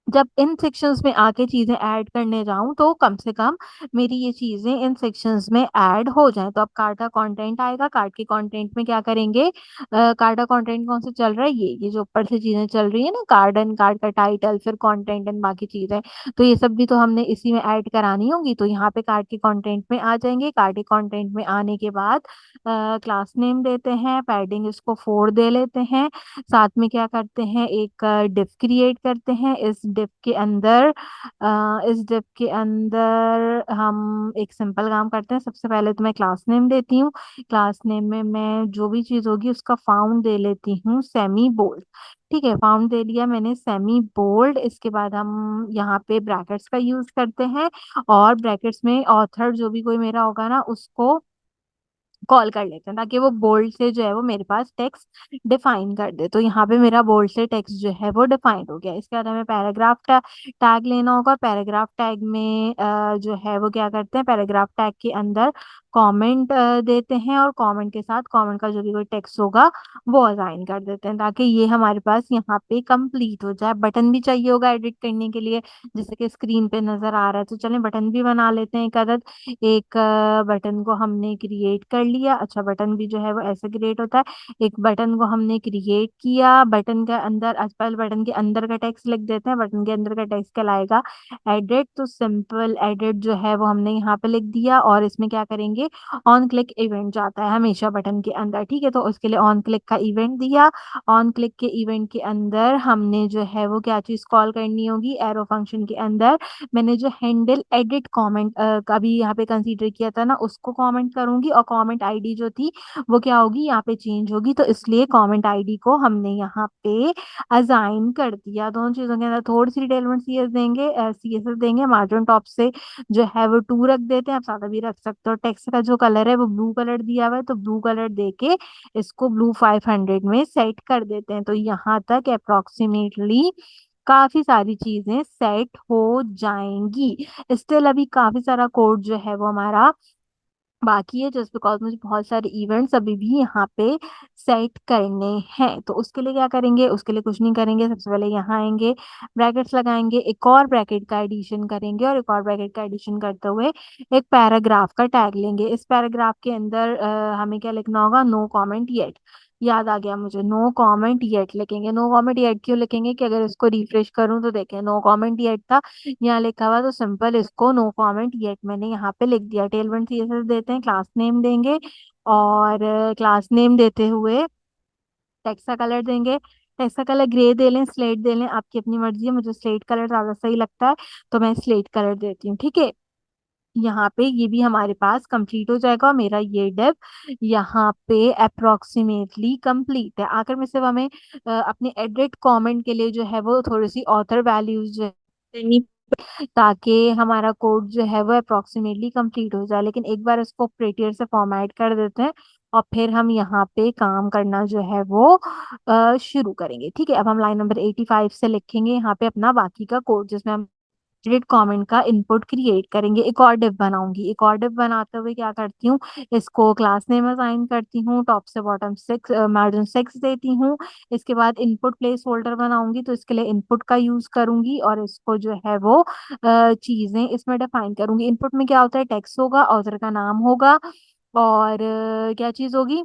जब इन सेक्शंस में आके चीजें ऐड करने जाऊं तो कम से कम मेरी ये चीजें इन सेक्शंस में ऐड हो जाएं। तो अब कार्ड का कंटेंट आएगा। कार्ड के कंटेंट में क्या करेंगे, कार्ड का कंटेंट कौन सा चल रहा है, ये जो ऊपर से चीजें चल रही है ना, कार्ड एंड कार्ड का टाइटल, फिर कंटेंट एंड बाकी चीजें, तो ये सब भी तो हमने इसी में ऐड करानी होगी। तो यहाँ पे कार्ड के कंटेंट में आ जाएंगे। कार्ड के कंटेंट में आने के बाद क्लास नेम देते हैं, पैडिंग इसको 4 दे लेते हैं। साथ में क्या करते हैं, एक डिफ क्रिएट करते हैं। इस डिफ के अंदर हम एक सिंपल काम करते हैं। सबसे पहले तो मैं क्लास नेम देती हूँ। क्लास नेम में मैं जो भी चीज होगी उसका फाउंड दे लेती हूँ सेमी बोल्ड, ठीक है। फाउंड दे लिया मैंने सेमी बोल्ड। इसके बाद हम यहाँ पे ब्रैकेट्स का यूज करते हैं, और ब्रैकेट्स में ऑथर जो भी कोई मेरा होगा ना उसको कॉल कर लेते हैं, ताकि वो बोल्ड से जो है वो मेरे पास टेक्स्ट डिफाइन कर दे। तो यहाँ पे मेरा बोल्ड से टेक्स्ट जो है वो डिफाइन हो गया। इसके बाद हमें पैराग्राफ टैग लेना होगा। पैराग्राफ टैग में जो है वो क्या करते हैं, पैराग्राफ टैग के अंदर कमेंट देते हैं, और कमेंट के साथ कमेंट का जो भी कोई टेक्स्ट होगा वो असाइन कर देते हैं, ताकि ये हमारे पास यहाँ पे कंप्लीट हो जाए। बटन भी चाहिए होगा एडिट करने के लिए, जैसे कि स्क्रीन पे नजर आ रहा है। तो चलें बटन भी बना लेते हैं एक अदद। एक बटन को हमने क्रिएट कर लिया। अच्छा, बटन भी जो है वो ऐसे क्रिएट होता है। एक बटन को हमने क्रिएट किया, बटन के अंदर पहले बटन के अंदर का टेक्स्ट लिख देते हैं। बटन के अंदर का टेक्स्ट कहलाएगा एडिट। तो सिंपल एडिट जो है वो हमने यहाँ पे लिख दिया, और इसमें क्या करेंगे, ऑन क्लिक इवेंट जाता है हमेशा बटन के अंदर, ठीक है। तो उसके लिए ऑन क्लिक का इवेंट दिया। ऑन क्लिक के इवेंट के अंदर हमने जो है वो क्या चीज कॉल करनी होगी, एरो फंक्शन के अंदर मैंने जो हैंडल एडिट कमेंट अभी यहाँ पे कंसीडर किया था ना, उसको कमेंट करूंगी, और कमेंट आईडी जो थी वो क्या होगी, यहाँ पे चेंज होगी। तो इसलिए कमेंट आईडी को हमने यहाँ पे असाइन कर दिया। दोनों चीजों के अंदर थोड़ी सी डिटेलमेंट सीएस देंगे, मार्जिन टॉप से जो है वो 2 रख देते हैं। आप ज्यादा भी रख सकते हो। टेक्स्ट का जो कलर है वो ब्लू कलर दिया हुआ है, तो ब्लू कलर देके इसको ब्लू 500 में सेट कर देते हैं। तो यहाँ तक अप्रोक्सीमेटली काफी सारी चीजें सेट हो जाएंगी। स्टिल अभी काफी सारा कोड जो है वो हमारा बाकी है, जस्ट बिकॉज मुझे बहुत सारे इवेंट्स अभी भी यहाँ पे सेट करने हैं। तो उसके लिए क्या करेंगे, उसके लिए कुछ नहीं करेंगे, सबसे पहले यहाँ आएंगे, ब्रैकेट्स लगाएंगे, एक और ब्रैकेट का एडिशन करेंगे, और एक और ब्रैकेट का एडिशन करते हुए एक पैराग्राफ का टैग लेंगे। इस पैराग्राफ के अंदर हमें क्या लिखना होगा, नो कॉमेंट येट। याद आ गया मुझे, नो कॉमेंट येट लिखेंगे। नो कॉमेंट येट क्यों लिखेंगे कि अगर इसको रिफ्रेश करूं तो देखें नो कॉमेंट येट था यहाँ लिखा हुआ, तो सिंपल इसको नो कमेंट येट मैंने यहाँ पे लिख दिया। टेलमेंट सीएसएस देते हैं, क्लास नेम देंगे, और क्लास नेम देते हुए टेक्स्ट का कलर देंगे। टेक्स्ट का कलर ग्रे दे लें, स्लेट दे लें, आपकी अपनी मर्जी है, मुझे स्लेट कलर ज्यादा सही लगता है तो मैं स्लेट कलर देती हूँ। ठीक है, यहाँ पे ये भी हमारे पास कंप्लीट हो जाएगा, और मेरा ये डेव यहाँ पे अप्रोक्सीमेटली कंप्लीट है। आखिर में सिर्फ हमें अपने एडिट कमेंट के लिए जो है वो थोड़ी सी ऑथर वैल्यूज जो है ताकि हमारा कोड जो है वो अप्रोक्सीमेटली कंप्लीट हो जाए। लेकिन एक बार इसको प्रेटियर से फॉर्मेट कर देते हैं, और फिर हम यहाँ पे काम करना जो है वो शुरू करेंगे। ठीक है, अब हम लाइन नंबर 85 से लिखेंगे यहाँ पे अपना बाकी का कोड, जिसमें हम एडिट कमेंट का इनपुट क्रिएट करेंगे। एक और डिव बनाऊंगी, एक और डिव बनाते हुए क्या करती हूँ, इसको क्लास नेम असाइन करती हूँ, टॉप से बॉटम 6 मार्जिन 6 देती हूँ। इसके बाद इनपुट प्लेस होल्डर बनाऊंगी, तो इसके लिए इनपुट का यूज करूंगी, और इसको जो है वो चीजें इसमें डिफाइन करूंगी। इनपुट में क्या होता है, टेक्स्ट होगा, ऑथर का नाम होगा, और क्या चीज होगी,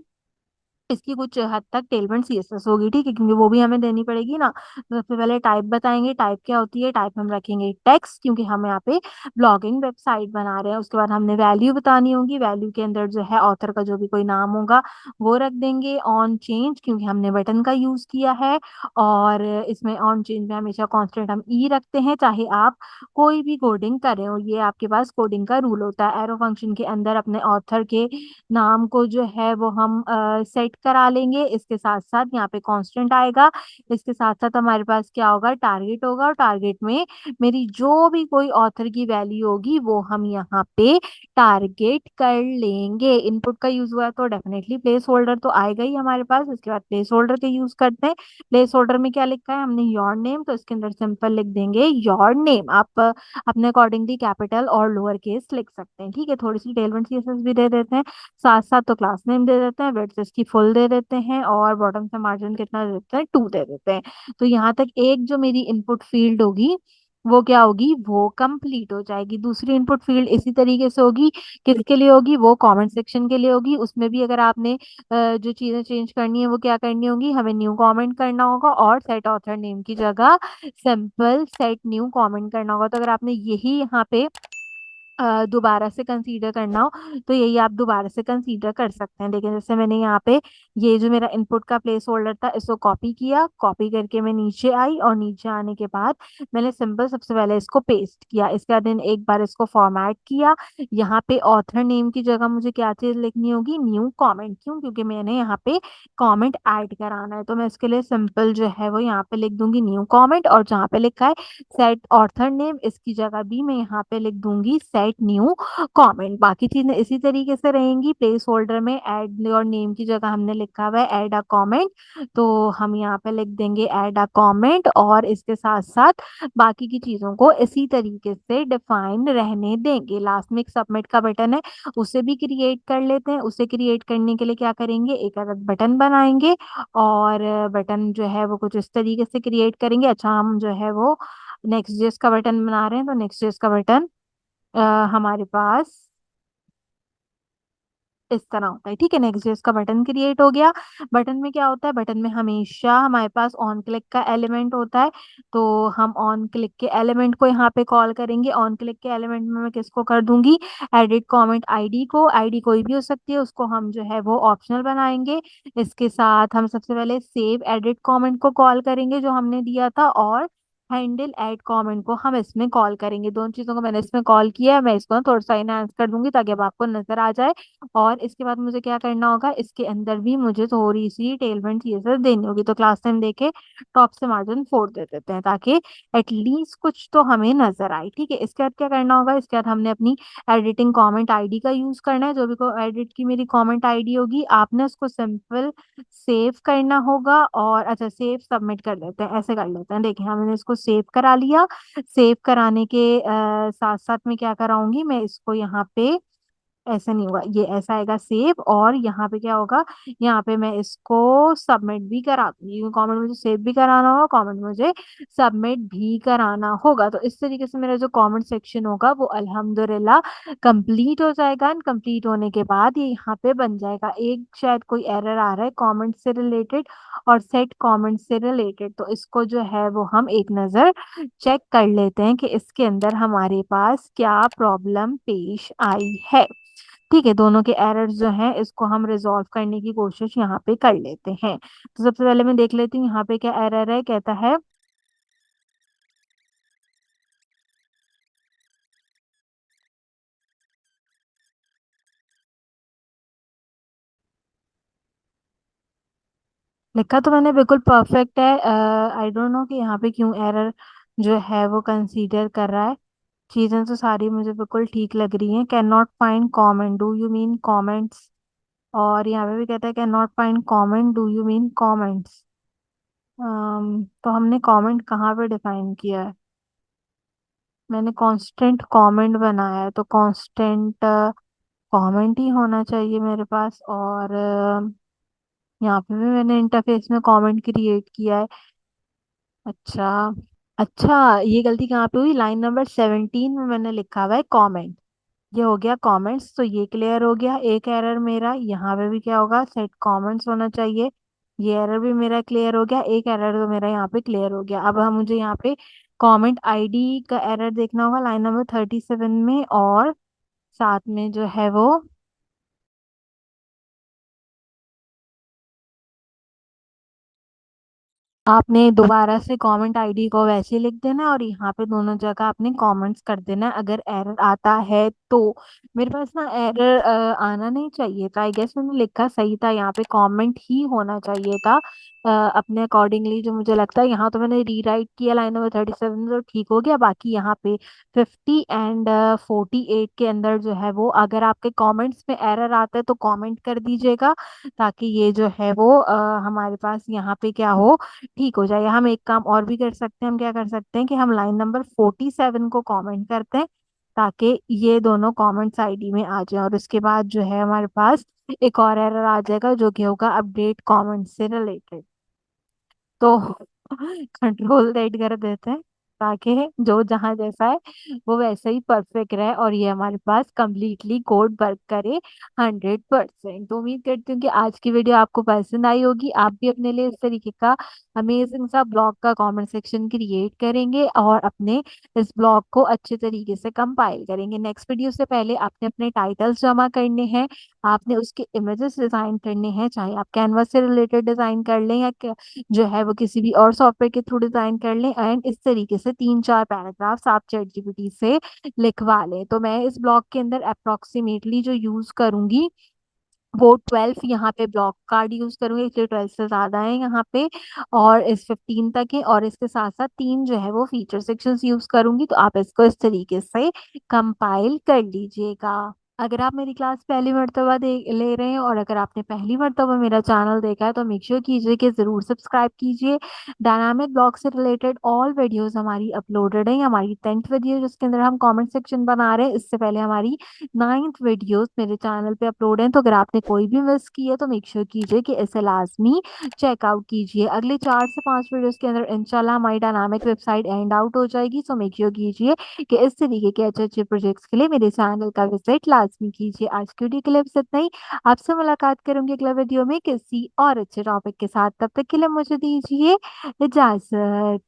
इसकी कुछ हद तक टेलमेंट सीएसएस होगी। ठीक है, क्योंकि वो भी हमें देनी पड़ेगी ना। तो सबसे पहले टाइप बताएंगे, टाइप क्या होती है, टाइप हम रखेंगे टेक्स्ट, क्योंकि हम यहाँ पे ब्लॉगिंग वेबसाइट बना रहे हैं। उसके बाद हमने वैल्यू बतानी होगी, वैल्यू के अंदर जो है ऑथर का जो भी कोई नाम होगा वो रख देंगे। ऑन चेंज, क्योंकि हमने बटन का यूज किया है, और इसमें ऑन चेंज में हमेशा कांस्टेंट हम ई रखते हैं, चाहे आप कोई भी कोडिंग कर रहे हो। ये आपके पास कोडिंग का रूल होता है। एरो फंक्शन के अंदर अपने ऑथर के नाम को जो है वो हम सेट करा लेंगे। इसके साथ साथ यहाँ पे कांस्टेंट आएगा, इसके साथ साथ हमारे पास क्या होगा, टारगेट होगा, और टारगेट में मेरी जो भी कोई ऑथर की वैल्यू होगी वो हम यहाँ पे टारगेट कर लेंगे। इनपुट का यूज हुआ है तो डेफिनेटली प्लेस होल्डर तो आएगा ही हमारे पास। इसके बाद प्लेस होल्डर के यूज करते हैं। प्लेस होल्डर में क्या लिखा है हमने, योर नेम, तो इसके अंदर सिंपल लिख देंगे योर नेम। आप अपने अकॉर्डिंगली कैपिटल और लोअर केस लिख सकते हैं। ठीक है, थोड़ी सी टेलमेंट सीएसएस भी दे देते हैं साथ साथ। तो क्लास नेम दे देते हैं, विड्थ इसकी फुल दे देते हैं, और बॉटम से मार्जिन कितना दे देते हैं, 2 दे देते हैं। तो यहाँ तक एक जो मेरी इनपुट फील्ड होगी वो क्या होगी, वो कंप्लीट हो जाएगी। दूसरी इनपुट फील्ड इसी तरीके से होगी, किसके लिए होगी, वो कमेंट सेक्शन के लिए होगी। उसमें भी अगर आपने जो चीजें चेंज करनी है वो क्या करनी होगी, हमें न्यू कमेंट करना होगा, और सेट ऑथर नेम की जगह सिंपल सेट न्यू कमेंट करना होगा। तो अगर आपने यही यहाँ पे दोबारा से कंसीडर करना हो तो यही आप दोबारा से कंसीडर कर सकते हैं। लेकिन जैसे मैंने यहाँ पे ये जो मेरा इनपुट का प्लेस होल्डर था इसको कॉपी किया, कॉपी करके मैं नीचे आई, और नीचे आने के बाद मैंने सिंपल सबसे पहले इसको पेस्ट किया। इसके बाद मैंने एक बार इसको फॉर्मेट किया। यहाँ पे ऑथर नेम की जगह मुझे क्या चीज लिखनी होगी, न्यू कॉमेंट। क्यों, क्योंकि मैंने यहाँ पे कॉमेंट ऐड कराना है, तो मैं इसके लिए सिंपल जो है वो यहाँ पे लिख दूंगी न्यू कॉमेंट, और जहाँ पे लिखा है सेट ऑथर नेम इसकी जगह भी मैं यहाँ पे लिख दूंगी सेट न्यू कमेंट। बाकी चीजें इसी तरीके से रहेंगी। प्लेस होल्डर में ऐड योर नेम की जगह हमने लिखा हुआ है ऐड अ कमेंट, तो हम यहाँ पे लिख देंगे ऐड अ कमेंट, और इसके साथ साथ बाकी की चीजों को इसी तरीके से डिफाइन रहने देंगे। लास्ट में एक सबमिट का बटन है, उसे भी क्रिएट कर लेते हैं। उसे क्रिएट करने के लिए क्या करेंगे, एक अलग बटन बनाएंगे, और बटन जो है वो कुछ इस तरीके से क्रिएट करेंगे। अच्छा, हम जो है वो नेक्स्ट जेएस का बटन बना रहे हैं, तो नेक्स्ट जेएस का बटन हमारे पास इस तरह होता है। ठीक है, नेक्स्ट जेएस का बटन क्रिएट हो गया। बटन में क्या होता है, बटन में हमेशा हमारे पास ऑन क्लिक का एलिमेंट होता है, तो हम ऑन क्लिक के एलिमेंट को यहाँ पे कॉल करेंगे। ऑन क्लिक के एलिमेंट में मैं किसको कर दूंगी, एडिट कमेंट आईडी को। आईडी कोई भी हो सकती है, उसको हम जो है वो ऑप्शनल बनाएंगे। इसके साथ हम सबसे पहले सेव एडिट कमेंट को कॉल करेंगे जो हमने दिया था, और हैंडल ऐड कमेंट को हम इसमें कॉल करेंगे। दोनों चीजों को मैंने इसमें कॉल किया है, मैं इसको ना थोड़ा सा इनहांस कर दूंगी ताकि अब आपको नजर आ जाए। और इसके बाद मुझे क्या करना होगा, इसके अंदर भी मुझे थोड़ी सी टेलमेंट ये सब देनी होगी। तो क्लास टाइम देके टॉप से मार्जिन 4 दे देते हैं ताकि एटलीस्ट कुछ तो हमें नजर आए। ठीक है, इसके बाद क्या करना होगा, इसके बाद हमने अपनी एडिटिंग कमेंट आईडी का यूज करना है। जो भी को एडिट की मेरी कमेंट आईडी होगी, आपने उसको सिंपल सेव करना होगा। और अच्छा, सेव सबमिट कर लेते हैं, ऐसे कर लेते हैं। देखिए हमने इसको सेव करा लिया। सेव कराने के साथ साथ में क्या कराऊंगी, मैं इसको यहाँ पे ऐसा नहीं होगा, ये ऐसा आएगा सेव, और यहाँ पे क्या होगा, यहाँ पे मैं इसको सबमिट भी करा दूंगी। कमेंट मुझे सेव भी कराना होगा, कमेंट मुझे सबमिट भी कराना होगा। तो इस तरीके से मेरा जो कमेंट सेक्शन होगा वो अल्हम्दुलिल्लाह कंप्लीट हो जाएगा। एंड कंप्लीट होने के बाद ये यहाँ पे बन जाएगा। एक शायद कोई एरर आ रहा है कमेंट से रिलेटेड और सेट कमेंट से रिलेटेड, तो इसको जो है वो हम एक नज़र चेक कर लेते हैं कि इसके अंदर हमारे पास क्या प्रॉब्लम पेश आई है। ठीक है, दोनों के एरर्स जो हैं इसको हम रिजॉल्व करने की कोशिश यहाँ पे कर लेते हैं। तो सबसे पहले मैं देख लेती हूँ यहाँ पे क्या एरर है। कहता है लिखा तो मैंने बिल्कुल परफेक्ट है। आई डोंट नो कि यहाँ पे क्यों एरर जो है वो कंसीडर कर रहा है। चीजें तो सारी मुझे बिल्कुल ठीक लग रही हैं। Can not find comment, do you mean comments? और यहाँ पे भी कहता है can not find comment, do you mean comments? तो हमने कमेंट कहाँ पे डिफाइन किया है? मैंने कांस्टेंट कमेंट बनाया है, तो कांस्टेंट कमेंट ही होना चाहिए मेरे पास। और यहाँ पे भी मैंने इंटरफेस में कमेंट क्रिएट किया है। अच्छा, अच्छा, ये गलती कहाँ पे हुई, लाइन नंबर 17 में मैंने लिखा हुआ है कमेंट। ये हो गया कमेंट्स, तो ये क्लियर हो गया। एक एरर मेरा यहाँ पे भी क्या होगा, सेट कमेंट्स होना चाहिए। ये एरर भी मेरा क्लियर हो गया। एक एरर तो मेरा यहाँ पे क्लियर हो गया। अब हम मुझे यहाँ पे कमेंट आईडी का एरर देखना होगा लाइन नंबर 37 में, और साथ में जो है वो आपने दोबारा से कमेंट आईडी को वैसे ही लिख देना है, और यहाँ पे दोनों जगह आपने कमेंट्स कर देना है अगर एरर आता है तो। मेरे पास ना एरर आना नहीं चाहिए था। आई गेस मैंने लिखा सही था, यहाँ पे कमेंट ही होना चाहिए था। अपने अकॉर्डिंगली जो मुझे लगता है, यहाँ तो मैंने रीराइट किया लाइन नंबर 37, तो ठीक हो गया। बाकी यहाँ पे 50 एंड 48 के अंदर जो है वो, अगर आपके कमेंट्स में एरर आता है तो कमेंट कर दीजिएगा, ताकि ये जो है वो हमारे पास यहाँ पे क्या हो, ठीक हो जाए। हम एक काम और भी कर सकते हैं, हम क्या कर सकते हैं कि हम लाइन नंबर 47 को कमेंट करते हैं, ताकि ये दोनों कमेंट्स आईडी में आ जाए। और उसके बाद जो है हमारे पास एक और एरर आ जाएगा जो कि होगा अपडेट कमेंट से रिलेटेड। तो कंट्रोल रेट कर देते हैं ताकि जो जहां जैसा है वो वैसे ही परफेक्ट रहे, और ये हमारे पास कंप्लीटली कोड वर्क करे 100%। तो उम्मीद करती हूँ कि आज की वीडियो आपको पसंद आई होगी। आप भी अपने लिए इस तरीके का अमेजिंग सा ब्लॉग का कमेंट सेक्शन क्रिएट करेंगे और अपने इस ब्लॉग को अच्छे तरीके से कंपाइल करेंगे। नेक्स्ट वीडियो से पहले आपने अपने टाइटल्स जमा करने हैं, आपने उसके इमेजेस डिजाइन करने हैं, चाहे आप कैनवस से रिलेटेड डिजाइन कर लें या जो है वो किसी भी और सॉफ्टवेयर के थ्रू डिजाइन कर लें। एंड इस तरीके से 3-4 पैराग्राफ्स आप चैट जीपीटी से लिखवा लें। तो मैं इस ब्लॉग के अंदर अप्रोक्सीमेटली जो यूज करूंगी वो 12 यहाँ पे ब्लॉक कार्ड यूज करूंगी, इसलिए 12 से ज्यादा है यहाँ पे, और इस 15 तक है। और इसके साथ साथ 3 जो है वो फीचर सेक्शंस यूज करूंगी। तो आप इसको इस तरीके से कंपाइल कर लीजिएगा। अगर आप मेरी क्लास पहली मर्तबा देख ले रहे हैं, और अगर आपने पहली मर्तबा मेरा चैनल देखा है, तो मेक श्योर कीजिए कि ज़रूर सब्सक्राइब कीजिए। डायनामिक ब्लॉग से रिलेटेड ऑल वीडियोस हमारी अपलोडेड है। हमारी 10th वीडियो जिसके अंदर हम कमेंट सेक्शन बना रहे हैं, इससे पहले हमारी 9th वीडियोस मेरे चैनल पे अपलोड हैं। तो अगर आपने कोई भी मिस की है तो मेक श्योर कीजिए कि इसे लाजमी चेकआउट कीजिए। अगले 4 से 5 वीडियोस के अंदर इंशाल्लाह हमारी डायनामिक वेबसाइट एंड आउट हो जाएगी। सो मेक श्योर कीजिए कि इस तरीके के अच्छे अच्छे प्रोजेक्ट्स के लिए मेरे चैनल का विजिट लाजमी कीजिए। आज की वीडियो के लिए बस इतना ही। आपसे मुलाकात करूंगी अगले वीडियो में किसी और अच्छे टॉपिक के साथ। तब तक के लिए मुझे दीजिए इजाजत।